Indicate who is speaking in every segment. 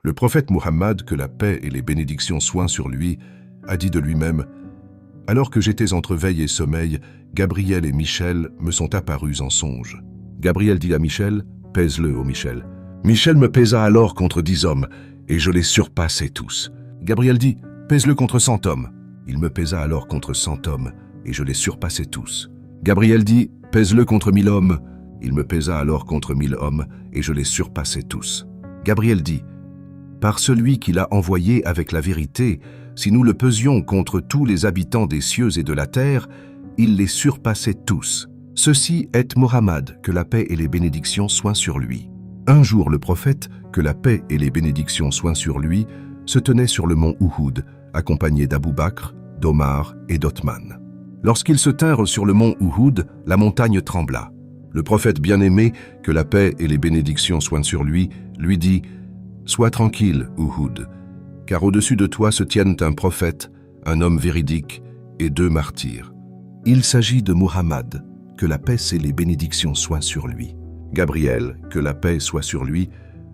Speaker 1: Le prophète Muhammad, que la paix et les bénédictions soient sur lui, a dit de lui-même « Alors que j'étais entre veille et sommeil, Gabriel et Michel me sont apparus en songe. » Gabriel dit à Michel « Pèse-le, ô Michel. » Michel me pesa alors contre 10 hommes, et je les surpassai tous. Gabriel dit « Pèse-le contre 100 hommes. » Il me pesa alors contre 100 hommes, et je les surpassai tous. Gabriel dit « Pèse-le contre 1000 hommes. » Il me pesa alors contre 1000 hommes, et je les surpassai tous. Gabriel dit « Par celui qui l'a envoyé avec la vérité, si nous le pesions contre tous les habitants des cieux et de la terre, il les surpassait tous. Ceci est Muhammad, que la paix et les bénédictions soient sur lui. » Un jour, le prophète, que la paix et les bénédictions soient sur lui, se tenait sur le mont Uhud, accompagné d'Abou Bakr, d'Omar et d'Othman. Lorsqu'ils se tinrent sur le mont Uhud, la montagne trembla. Le prophète bien-aimé, que la paix et les bénédictions soient sur lui dit « Sois tranquille, Uhud, car au-dessus de toi se tiennent un prophète, un homme véridique et 2 martyrs. Il s'agit de Muhammad, que la paix et les bénédictions soient sur lui. » Gabriel, que la paix soit sur lui,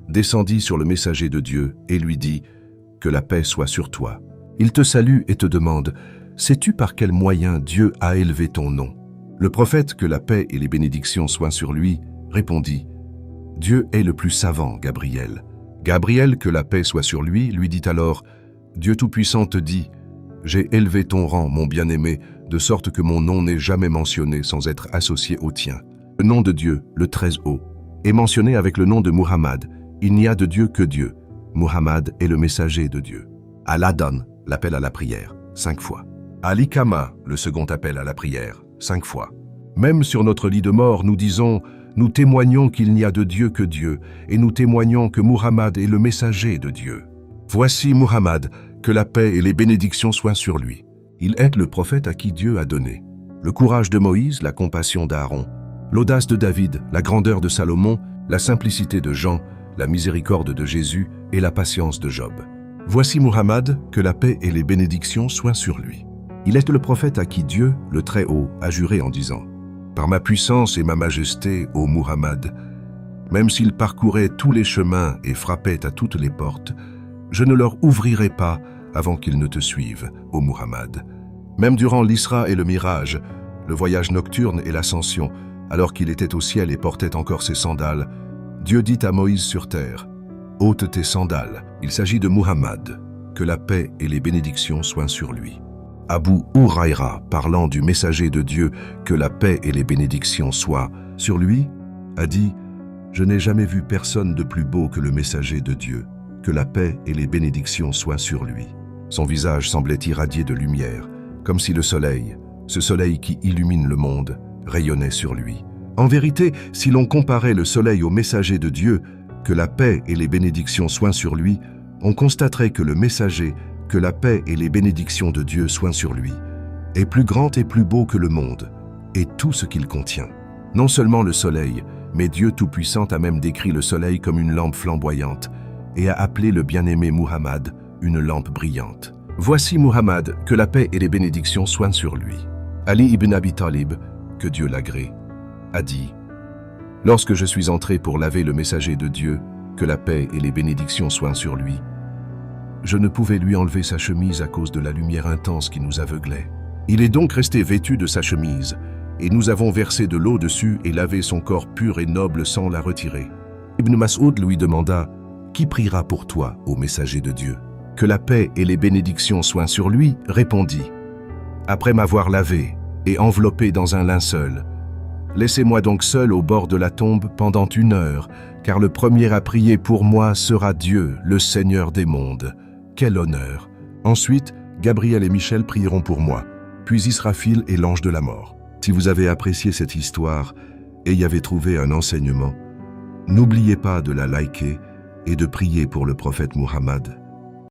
Speaker 1: descendit sur le messager de Dieu et lui dit « Que la paix soit sur toi. » Il te salue et te demande « Sais-tu par quel moyen Dieu a élevé ton nom ?» Le prophète, que la paix et les bénédictions soient sur lui, répondit « Dieu est le plus savant, Gabriel. » Gabriel, que la paix soit sur lui dit alors « Dieu Tout-Puissant te dit « J'ai élevé ton rang, mon bien-aimé, de sorte que mon nom n'est jamais mentionné sans être associé au tien. » Le nom de Dieu, le Très-Haut, est mentionné avec le nom de Muhammad. Il n'y a de Dieu que Dieu. Muhammad est le messager de Dieu. Al-Adhan, l'appel à la prière, 5 fois. Al-Ikama, le second appel à la prière, 5 fois. Même sur notre lit de mort, nous disons « Nous témoignons qu'il n'y a de Dieu que Dieu, et nous témoignons que Muhammad est le messager de Dieu. » Voici Muhammad, que la paix et les bénédictions soient sur lui. Il est le prophète à qui Dieu a donné le courage de Moïse, la compassion d'Aaron, l'audace de David, la grandeur de Salomon, la simplicité de Jean, la miséricorde de Jésus et la patience de Job. Voici Muhammad, que la paix et les bénédictions soient sur lui. Il est le prophète à qui Dieu, le Très-Haut, a juré en disant « Par ma puissance et ma majesté, ô Muhammad, même s'ils parcouraient tous les chemins et frappaient à toutes les portes, je ne leur ouvrirai pas avant qu'ils ne te suivent, ô Muhammad. Même durant l'Isra et le Mirage, le voyage nocturne et l'ascension, alors qu'il était au ciel et portait encore ses sandales, Dieu dit à Moïse sur terre, « Ôte tes sandales. » Il s'agit de Muhammad, que la paix et les bénédictions soient sur lui. Abu Huraïra, parlant du messager de Dieu, que la paix et les bénédictions soient sur lui, a dit « Je n'ai jamais vu personne de plus beau que le messager de Dieu, que la paix et les bénédictions soient sur lui. » Son visage semblait irradier de lumière, comme si le soleil, ce soleil qui illumine le monde, rayonnait sur lui. En vérité, si l'on comparait le soleil au messager de Dieu, que la paix et les bénédictions soient sur lui, on constaterait que le messager, que la paix et les bénédictions de Dieu soient sur lui, est plus grand et plus beau que le monde, et tout ce qu'il contient. Non seulement le soleil, mais Dieu Tout-Puissant a même décrit le soleil comme une lampe flamboyante, et a appelé le bien-aimé Muhammad une lampe brillante. Voici Muhammad, que la paix et les bénédictions soient sur lui. Ali ibn Abi Talib, que Dieu l'agrée, a dit « Lorsque je suis entré pour laver le messager de Dieu, que la paix et les bénédictions soient sur lui, je ne pouvais lui enlever sa chemise à cause de la lumière intense qui nous aveuglait. Il est donc resté vêtu de sa chemise, et nous avons versé de l'eau dessus et lavé son corps pur et noble sans la retirer. » Ibn Mas'ud lui demanda « Qui priera pour toi, ô messager de Dieu ?» Que la paix et les bénédictions soient sur lui, répondit « Après m'avoir lavé et enveloppé dans un linceul, laissez-moi donc seul au bord de la tombe pendant 1 heure, car le premier à prier pour moi sera Dieu, le Seigneur des mondes. Quel honneur !» Ensuite, Gabriel et Michel prieront pour moi, puis Israfil et l'ange de la mort. Si vous avez apprécié cette histoire et y avez trouvé un enseignement, n'oubliez pas de la liker et de prier pour le prophète Muhammad.